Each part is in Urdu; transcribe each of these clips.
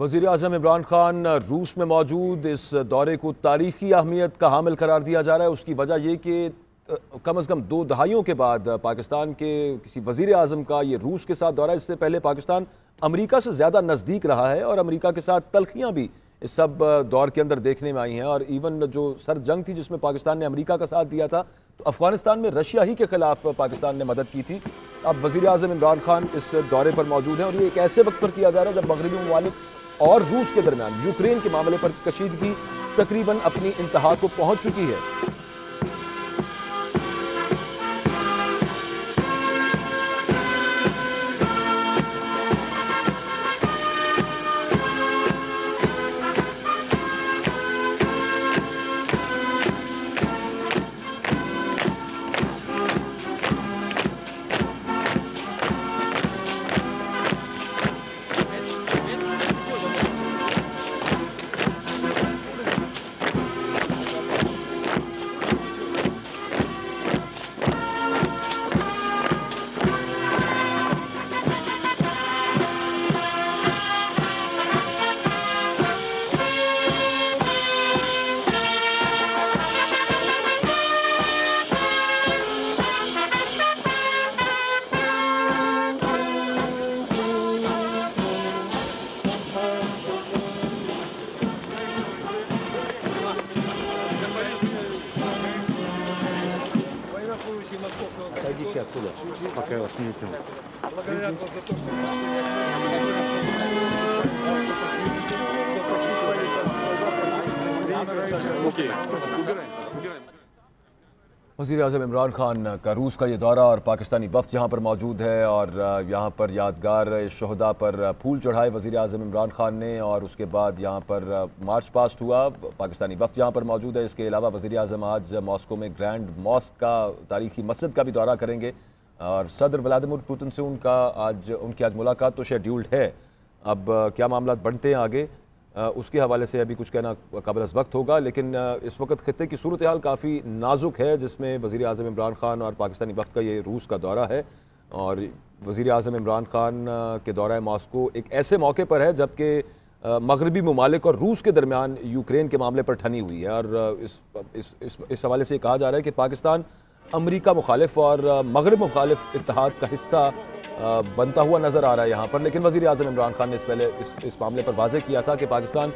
وزیر اعظم عمران خان روس میں موجود، اس دورے کو تاریخی اہمیت کا حامل قرار دیا جا رہا ہے۔ اس کی وجہ یہ کہ کم از کم 2 دہائیوں کے بعد پاکستان کے کسی وزیر اعظم کا یہ روس کے ساتھ دورہ ہے۔ اس سے پہلے پاکستان امریکہ سے زیادہ نزدیک رہا ہے اور امریکہ کے ساتھ تلخیاں بھی اس سب دور کے اندر دیکھنے میں آئی ہیں، اور ایون جو سر جنگ تھی جس میں پاکستان نے امریکہ کا ساتھ دیا تھا، تو افغانستان میں رشیا ہی کے خلاف پاکستان نے مدد کی تھی۔ اب وزیر اعظم عمران خان اس دورے پر موجود ہیں اور یہ ایک ایسے وقت پر کیا جا رہا ہے جب مغربی ممالک اور روس کے درمیان یوکرین کے معاملے پر کشیدگی تقریباً اپنی انتہا کو پہنچ چکی ہے۔ Отойдите отсюда, пока я вас не видел. Благодарят вас за то, что пришли. Попросить солдат. Окей, убираем. وزیر اعظم عمران خان کا روس کا یہ دورہ اور پاکستانی وفد یہاں پر موجود ہے، اور یہاں پر یادگار شہداء پر پھول چڑھائے وزیر اعظم عمران خان نے، اور اس کے بعد یہاں پر مارچ پاسٹ ہوا۔ پاکستانی وفد یہاں پر موجود ہے۔ اس کے علاوہ وزیر اعظم آج ماسکو میں گرینڈ ماسک کا، تاریخی مسجد کا بھی دورہ کریں گے، اور صدر ولادیمیر پوتن سے ان کی آج ملاقات تو شیڈیولڈ ہے۔ اب کیا معاملات بڑھتے ہیں آگے، اس کے حوالے سے ابھی کچھ کہنا قابل از وقت ہوگا، لیکن اس وقت خطے کی صورتحال کافی نازک ہے، جس میں وزیر اعظم عمران خان اور پاکستانی وفد کا یہ روس کا دورہ ہے، اور وزیر اعظم عمران خان کے دورہ ماسکو ایک ایسے موقع پر ہے جبکہ مغربی ممالک اور روس کے درمیان یوکرین کے معاملے پر ٹھنی ہوئی ہے، اور اس حوالے سے یہ کہا جا رہا ہے کہ پاکستان امریکہ مخالف اور مغرب مخالف اتحاد کا حصہ بنتا ہوا نظر آ رہا ہے یہاں پر، لیکن وزیر اعظم عمران خان نے اس پہلے اس معاملے پر واضح کیا تھا کہ پاکستان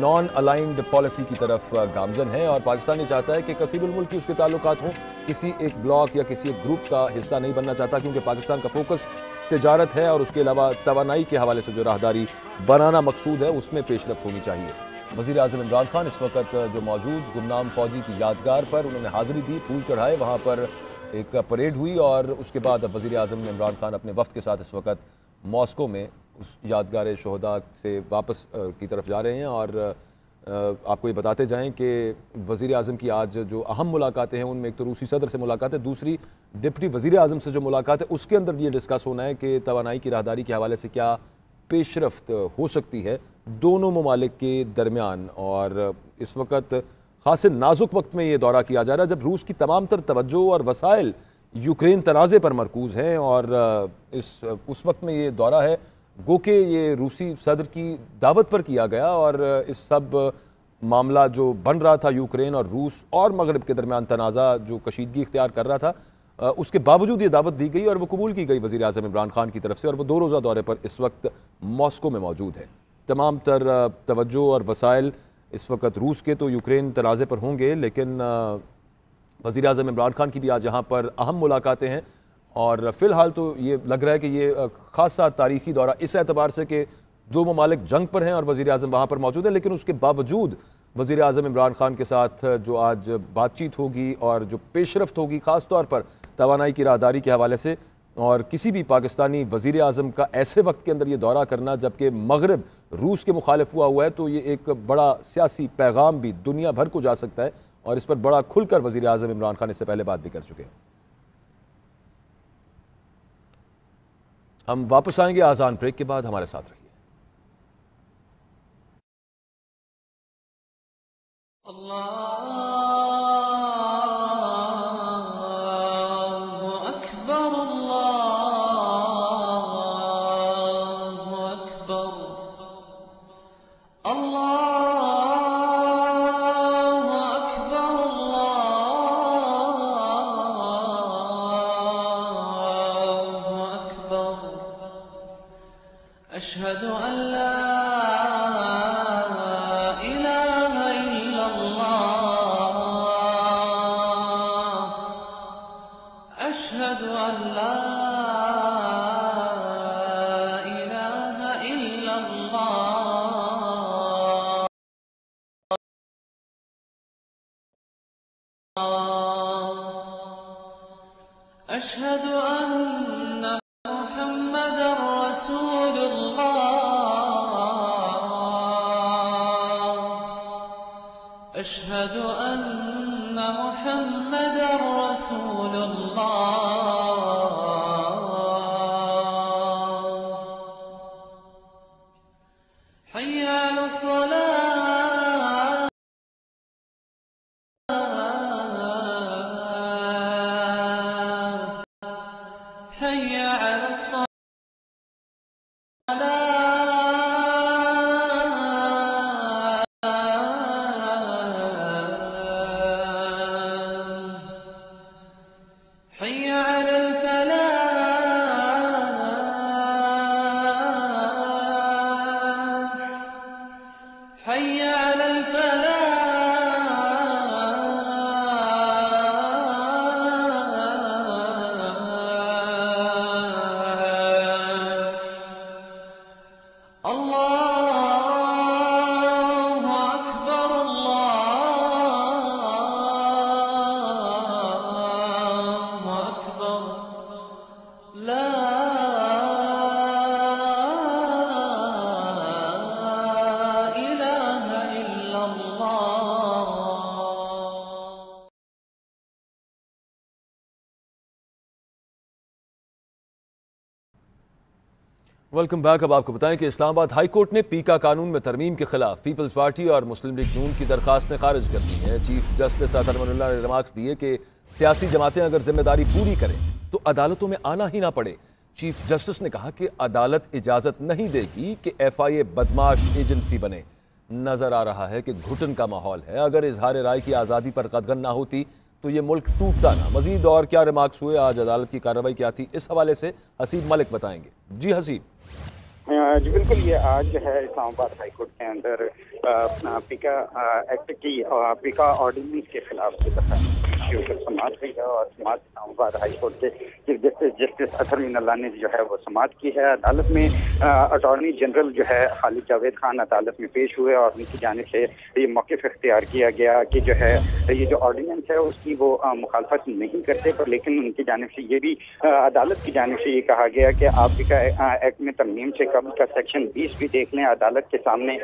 نان الائنڈ پالیسی کی طرف گامزن ہے، اور پاکستان یہ چاہتا ہے کہ کثیر الملکی اس کے تعلقات ہوں، کسی ایک بلاک یا کسی ایک گروپ کا حصہ نہیں بننا چاہتا، کیونکہ پاکستان کا فوکس تجارت ہے، اور اس کے علاوہ توانائی کے حوالے سے جو راہداری بنانا مقصود ہے اس میں پیش رفت ہونی چاہیے۔ وزیر اعظم عمران خان اس وقت جو موجود گمنام فوجی کی یادگار پر انہوں نے حاضری دی، پھول چڑھائے، وہاں پر ایک پریڈ ہوئی، اور اس کے بعد اب وزیر اعظم عمران خان اپنے وفد کے ساتھ اس وقت ماسکو میں اس یادگار شہداء سے واپس کی طرف جا رہے ہیں۔ اور آپ کو یہ بتاتے جائیں کہ وزیر اعظم کی آج جو اہم ملاقاتیں ہیں ان میں ایک تو روسی صدر سے ملاقات ہے، دوسری ڈپٹی وزیر اعظم سے جو ملاقات ہے اس کے اندر یہ ڈسکس ہونا ہے کہ توانائی کی راہداری کے حوالے سے کیا پیش رفت ہو سکتی ہے دونوں ممالک کے درمیان۔ اور اس وقت خاصے نازک وقت میں یہ دورہ کیا جا رہا ہے جب روس کی تمام تر توجہ اور وسائل یوکرین تنازع پر مرکوز ہیں، اور اس وقت میں یہ دورہ ہے گو کہ یہ روسی صدر کی دعوت پر کیا گیا، اور اس سب معاملہ جو بن رہا تھا یوکرین اور روس اور مغرب کے درمیان تنازع جو کشیدگی اختیار کر رہا تھا، اس کے باوجود یہ دعوت دی گئی اور وہ قبول کی گئی وزیر اعظم عمران خان کی طرف سے، اور وہ 2 روزہ دورے پر اس وقت ماسکو میں موجود ہے۔ تمام تر توجہ اور وسائل اس وقت روس کے تو یوکرین تنازع پر ہوں گے، لیکن وزیر اعظم عمران خان کی بھی آج یہاں پر اہم ملاقاتیں ہیں، اور فی الحال تو یہ لگ رہا ہے کہ یہ خاصا تاریخی دورہ اس اعتبار سے کہ 2 ممالک جنگ پر ہیں اور وزیر اعظم وہاں پر موجود ہے، لیکن اس کے باوجود وزیر اعظم عمران خان کے ساتھ جو آج بات چیت ہوگی اور جو پیش رفت ہوگی خاص طور پر توانائی کی راہداری کے حوالے سے، اور کسی بھی پاکستانی وزیر اعظم کا ایسے وقت کے اندر یہ دورہ کرنا جبکہ مغرب روس کے مخالف ہوا ہے، تو یہ ایک بڑا سیاسی پیغام بھی دنیا بھر کو جا سکتا ہے، اور اس پر بڑا کھل کر وزیر اعظم عمران خان اس سے پہلے بات بھی کر چکے ہیں۔ ہم واپس آئیں گے آزان بریک کے بعد، ہمارے ساتھ رہیے۔ أشهد أن محمد رسول الله أشهد أن محمد رسول الله حي على الصلاة حي على الصلاة حي على الفلاح حي على الفلاح الله أكبر الله أكبر لا إله إلا الله ویلکم بیک۔ اب آپ کو بتائیں کہ اسلام آباد ہائی کورٹ نے پیکا قانون میں ترمیم کے خلاف پیپلز پارٹی اور مسلم لیگ نون کی درخواستیں خارج کر دی ہیں۔ چیف جسٹس اطہر من اللہ نے ریمارکس دیے کہ سیاسی جماعتیں اگر ذمہ داری پوری کریں تو عدالتوں میں آنا ہی نہ پڑے۔ چیف جسٹس نے کہا کہ عدالت اجازت نہیں دے گی کہ ایف آئی اے بدماش ایجنسی بنے۔ نظر آ رہا ہے کہ گھٹن کا ماحول ہے۔ اگر اظہار رائے کی آزادی پر قدغن نہ ہوتی تو یہ ملک ٹوٹتا نہ۔ مزید اور کیا ریمارکس ہوئے، آج عدالت کی کارروائی کیا تھی، اس حوالے سے حسیب ملک بتائیں گے۔ جی حسیب۔ جی بالکل، یہ آج جو ہے اسلام آباد ہائی کورٹ کے اندر پیکا ایکٹ کی پیکا آرڈیننس کے خلاف سماعت ہوئی ہے، اور سماعت اسلام آباد ہائی کورٹ کے چیف جسٹس اطہر من اللہ نے جو ہے وہ سماعت کی ہے۔ عدالت میں اٹارنی جنرل جو ہے خالد جاوید خان عدالت میں پیش ہوئے، اور ان کی جانب سے یہ موقف اختیار کیا گیا کہ جو ہے یہ جو آرڈیننس ہے اس کی وہ مخالفت نہیں کرتے، پر لیکن ان کی جانب سے یہ بھی عدالت کی جانب سے یہ کہا گیا کہ آپ پیکا ایکٹ میں ترمیم سے قبل کا سیکشن 20 بھی دیکھ لیں۔ عدالت کے سامنے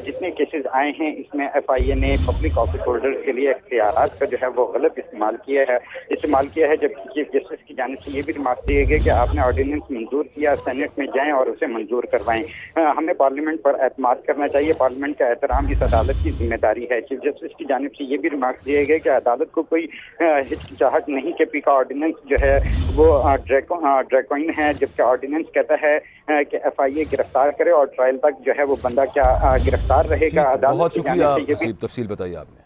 جتنے کیسز آئے ہیں اس میں ایف آئی اے نے پبلک آفس ہولڈرز کے لیے اختیارات کا جو ہے وہ غلط استعمال کیا ہے، جبکہ چیف جسٹس کی جانب سے یہ بھی ریمارک دیے گئے کہ آپ نے آرڈیننس منظور کیا، سینٹ میں جائیں اور اسے منظور کروائیں۔ ہمیں پارلیمنٹ پر اعتماد کرنا چاہیے، پارلیمنٹ کا احترام اس عدالت کی ذمہ داری ہے۔ چیف جسٹس کی جانب سے یہ بھی ریمارک دیے گئے کہ عدالت کو کوئی ہچکچاہٹ نہیں کہ پیکا آرڈیننس جو ہے وہ ڈریکوئن ہے، جبکہ آرڈیننس کہتا ہے کہ ایف آئی اے گرفتار کرے اور ٹرائل تک جو ہے وہ بندہ کیا گرفتار رہے گا۔ بہت شکریہ حسیب، تفصیل بتائی آپ نے۔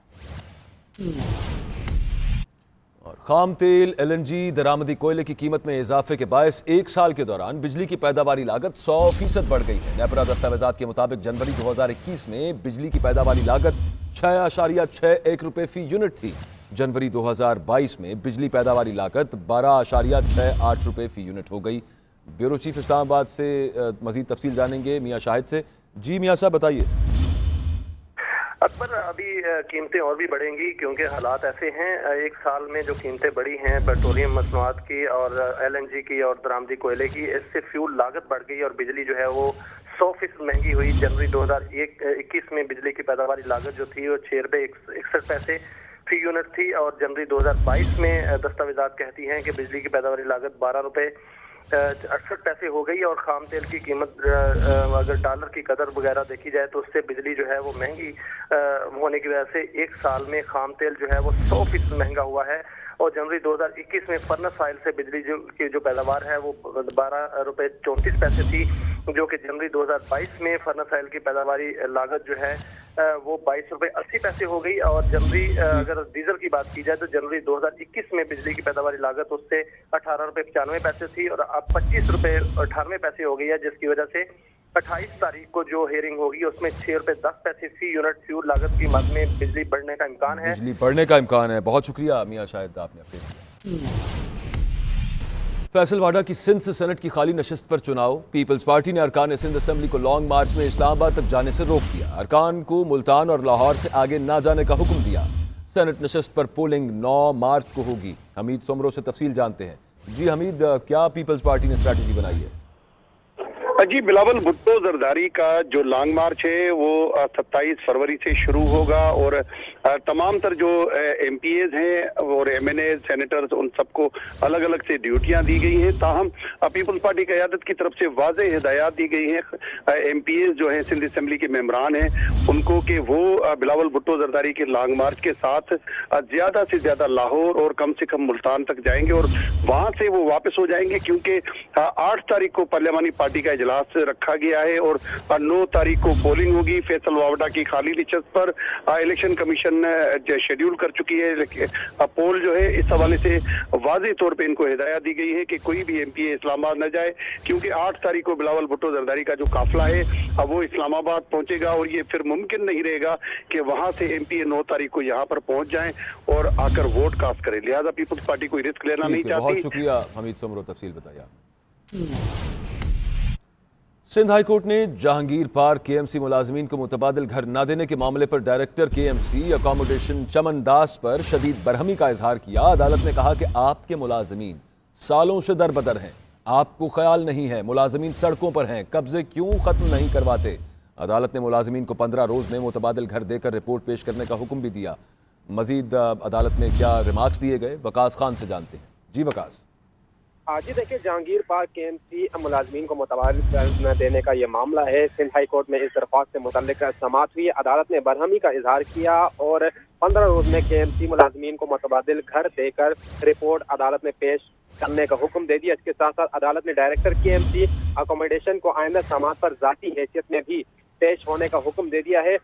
اور خام تیل، ایل این جی، درآمدی کوئلے کی قیمت میں اضافے کے باعث ایک سال کے دوران بجلی کی پیداواری لاگت 100% بڑھ گئی ہے۔ نیپرا دستاویزات کے مطابق جنوری 2021 میں بجلی کی پیداواری لاگت 6.61 روپے فی یونٹ تھی۔ جنوری 2022 میں بجلی پیداواری لاگت 12.68 روپے فی یونٹ ہو گئی۔ بیورو چیف اسلام آباد سے مزید تفصیل جانیں گے میاں شاہد سے۔ جی میاں صاحب بتائیے۔ اکبر، ابھی قیمتیں اور بھی بڑھیں گی کیونکہ حالات ایسے ہیں۔ ایک سال میں جو قیمتیں بڑھی ہیں پیٹرولیم مصنوعات کی اور ایل این جی کی اور درآمدی کوئلے کی، اس سے فیول لاگت بڑھ گئی اور بجلی جو ہے وہ 100% مہنگی ہوئی۔ جنوری 2021 میں بجلی کی پیداواری لاگت جو تھی وہ 6 روپے 61 پیسے فی یونٹ تھی، اور جنوری 2022 میں دستاویزات کہتی ہیں کہ بجلی کی پیداواری لاگت 12 روپے 68 پیسے ہو گئی۔ اور خام تیل کی قیمت اگر ڈالر کی قدر وغیرہ دیکھی جائے تو اس سے بجلی جو ہے وہ مہنگی ہونے کی وجہ سے ایک سال میں خام تیل جو ہے وہ 100% مہنگا ہوا ہے۔ اور جنوری 2021 میں فرنس آئل سے بجلی کی جو پیداوار ہے وہ 12 روپے 34 پیسے تھی، جو کہ جنوری 2022 میں فرنس آئل کی پیداواری لاگت جو ہے وہ 22 روپے 80 پیسے ہو گئی۔ اور جنوری اگر ڈیزل کی بات کی جائے تو جنوری 2021 میں بجلی کی پیداواری لاگت اس سے 18 روپے 95 پیسے تھی اور اب 25 روپے 98 پیسے ہو گئی ہے، جس کی وجہ سے 28 تاریخ کو جو ہیئرنگ ہوگی اس میں 6 روپے 10 پیسے فی یونٹ فیول لاگت کی مد میں بجلی بڑھنے کا امکان ہے۔ بجلی بڑھنے کا امکان ہے۔ بہت شکریہ میاں شاہد، آپ نے اپڈیٹ کیا۔ فیصل واڈا کی سندھ سے سینٹ کی خالی نشست پر چناؤ۔ پیپلز پارٹی نے ارکان سندھ اسمبلی کو لانگ مارچ میں اسلام آباد تک جانے سے روک دیا۔ ارکان کو ملتان اور لاہور سے آگے نہ جانے کا حکم دیا۔ سینٹ نشست پر پولنگ 9 مارچ کو ہوگی۔ حمید سومرو سے تفصیل جانتے ہیں۔ جی حمید، کیا پیپلز پارٹی نے اسٹریٹجی بنائی ہے؟ جی، بلاول بھٹو زرداری کا جو لانگ مارچ ہے وہ 27 فروری سے شروع ہوگا اور تمام تر جو ایم پی ایز ہیں اور ایم این اے سینیٹرز ان سب کو الگ الگ سے ڈیوٹیاں دی گئی ہیں۔ تاہم پیپلز پارٹی قیادت کی طرف سے واضح ہدایات دی گئی ہیں ایم پی ایز جو ہیں سندھ اسمبلی کے ممبران ہیں ان کو کہ وہ بلاول بھٹو زرداری کے لانگ مارچ کے ساتھ زیادہ سے زیادہ لاہور اور کم سے کم ملتان تک جائیں گے اور وہاں سے وہ واپس ہو جائیں گے، کیونکہ 8 تاریخ کو پارلیمانی پارٹی کا اجلاس رکھا گیا ہے اور 9 تاریخ کو پولنگ ہوگی۔ فیصل واوڈا کی خالی نشست پر الیکشن کمیشن شیڈیول کر چکی ہے، لیکن پول جو ہے اس حوالے سے واضح طور پہ ان کو ہدایت دی گئی ہے کہ کوئی بھی ایم پی اے اسلام آباد نہ جائے، کیونکہ 8 تاریخ کو بلاول بھٹو زرداری کا جو قافلہ ہے وہ اسلام آباد پہنچے گا اور یہ پھر ممکن نہیں رہے گا کہ وہاں سے ایم پی اے 9 تاریخ کو یہاں پر پہنچ جائیں اور آ کر ووٹ کاسٹ کریں، لہذا پیپلز پارٹی کوئی رسک لینا نہیں چاہتی۔ بہت شکریہ حمید سومرو، تفصیل بتایا۔ سندھ ہائی کورٹ نے جہانگیر پارک کے ایم سی ملازمین کو متبادل گھر نہ دینے کے معاملے پر ڈائریکٹر کے ایم سی اکاموڈیشن چمن داس پر شدید برہمی کا اظہار کیا۔ عدالت نے کہا کہ آپ کے ملازمین سالوں سے در بدر ہیں، آپ کو خیال نہیں ہے ملازمین سڑکوں پر ہیں، قبضے کیوں ختم نہیں کرواتے۔ عدالت نے ملازمین کو 15 روز میں متبادل گھر دے کر رپورٹ پیش کرنے کا حکم بھی دیا۔ مزید عدالت میں کیا ریمارکس دیے گئے، وقاص خان سے جانتے ہیں۔ جی وقاص۔ جی دیکھیں، جہانگیر پارک کے ایم سی ملازمین کو متبادل گھر نہ دینے کا یہ معاملہ ہے۔ سندھ ہائی کورٹ میں اس درخواست سے متعلق سماعت ہوئی۔ عدالت نے برہمی کا اظہار کیا اور 15 روز میں کے ایم سی ملازمین کو متبادل گھر دے کر رپورٹ عدالت میں پیش کرنے کا حکم دے دیا۔ اس کے ساتھ ساتھ عدالت نے ڈائریکٹر کے ایم سی اکوموڈیشن کو آئندہ سماعت پر ذاتی حیثیت میں بھی پیش ہونے کا حکم دے دیا ہے۔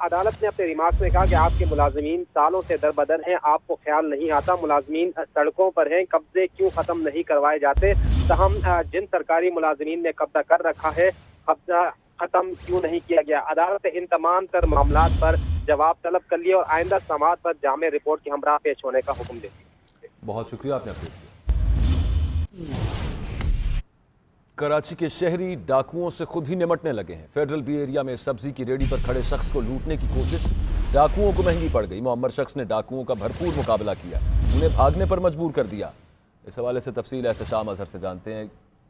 عدالت نے اپنے ریمارکس میں کہا کہ آپ کے ملازمین سالوں سے در بدر ہیں، آپ کو خیال نہیں آتا ملازمین سڑکوں پر ہیں، قبضے کیوں ختم نہیں کروائے جاتے، تاہم جن سرکاری ملازمین نے قبضہ کر رکھا ہے قبضہ ختم کیوں نہیں کیا گیا۔ عدالت نے ان تمام تر معاملات پر جواب طلب کر لیا اور آئندہ سماعت پر جامع رپورٹ کے ہمراہ پیش ہونے کا حکم دے دیا۔ بہت شکریہ، آپ نے اپڈیٹ کیا۔ کراچی کے شہری ڈاکوؤں سے خود ہی نمٹنے لگے ہیں۔ فیڈرل بی ایریا میں سبزی کی ریڑھی پر کھڑے شخص کو لوٹنے کی کوشش ڈاکوؤں کو مہنگی پڑ گئی۔ معمر شخص نے ڈاکوؤں کا بھرپور مقابلہ کیا، انہیں بھاگنے پر مجبور کر دیا۔ اس حوالے سے تفصیل احتشام اظہر سے جانتے ہیں۔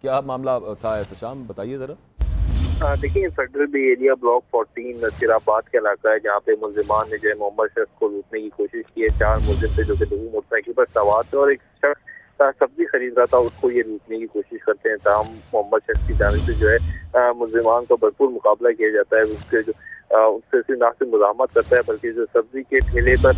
کیا معاملہ تھا احتشام، بتائیے ذرا۔ دیکھیں، federal B area block 14 Nasirabad کا علاقہ ہے، جہاں پہ ملزمان نے جو ہے محمد شخص کو لوٹنے کی کوشش کی ہے۔ 4 ملزم تھے جو کہ 2 موٹر سائیکل پر سوار تھے اور ایک شخص سبزی خرید رہا تھا، اس کو یہ لوٹنے کی کوشش کرتے ہیں۔ تاہم محمد شخص کی جانب سے جو ہے ملزمان کا بھرپور مقابلہ کیا جاتا ہے، اس کے جو اس سے نہ صرف مزاحمت کرتا ہے بلکہ جو سبزی کے ٹھیلے پر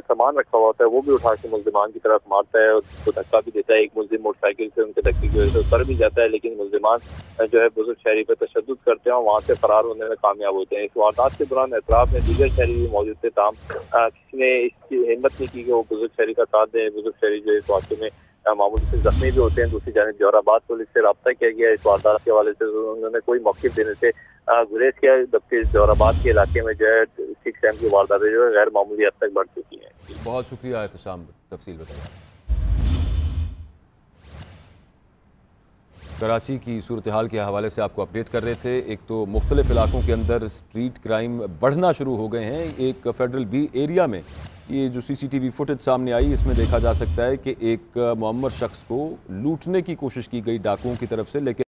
سامان رکھا ہوا ہوتا ہے وہ بھی اٹھا کے ملزمان کی طرف مارتا ہے اور اس کو دھکا بھی دیتا ہے۔ ایک ملزم موٹر سائیکل سے ان کے دھکے کی وجہ سے اتر بھی جاتا ہے، لیکن ملزمان جو ہے بزرگ شہری پہ تشدد کرتے ہیں اور وہاں سے فرار ہونے میں کامیاب ہوتے ہیں۔ اس واردات کے دوران اطراف میں دیگر شہری بھی موجود تھے، تاہم کسی نے اس کی ہمت نہیں کی کہ وہ بزرگ شہری کا ساتھ دیں۔ بزرگ شہری جو اس واقعے میں معمولی سے زخمی بھی ہوتے ہیں۔ دوسری جانب جوہر آباد پولیس سے رابطہ کیا گیا اس واردات کے حوالے سے، انہوں نے کوئی موقف دینے سے گریز کیا، جبکہ جوہر آباد کے علاقے میں جو ہے 6 ایم کی وارداتیں جو ہے غیر معمولی حد تک بڑھ چکی ہیں۔ بہت شکریہ احتشام، تفصیل بتائیے۔ کراچی کی صورتحال کے حوالے سے آپ کو اپڈیٹ کر رہے تھے۔ ایک تو مختلف علاقوں کے اندر اسٹریٹ کرائم بڑھنا شروع ہو گئے ہیں۔ ایک فیڈرل بی ایریا میں یہ جو سی سی ٹی وی فوٹیج سامنے آئی، اس میں دیکھا جا سکتا ہے کہ ایک معمر شخص کو لوٹنے کی کوشش کی گئی ڈاکوؤں کی طرف سے، لیکن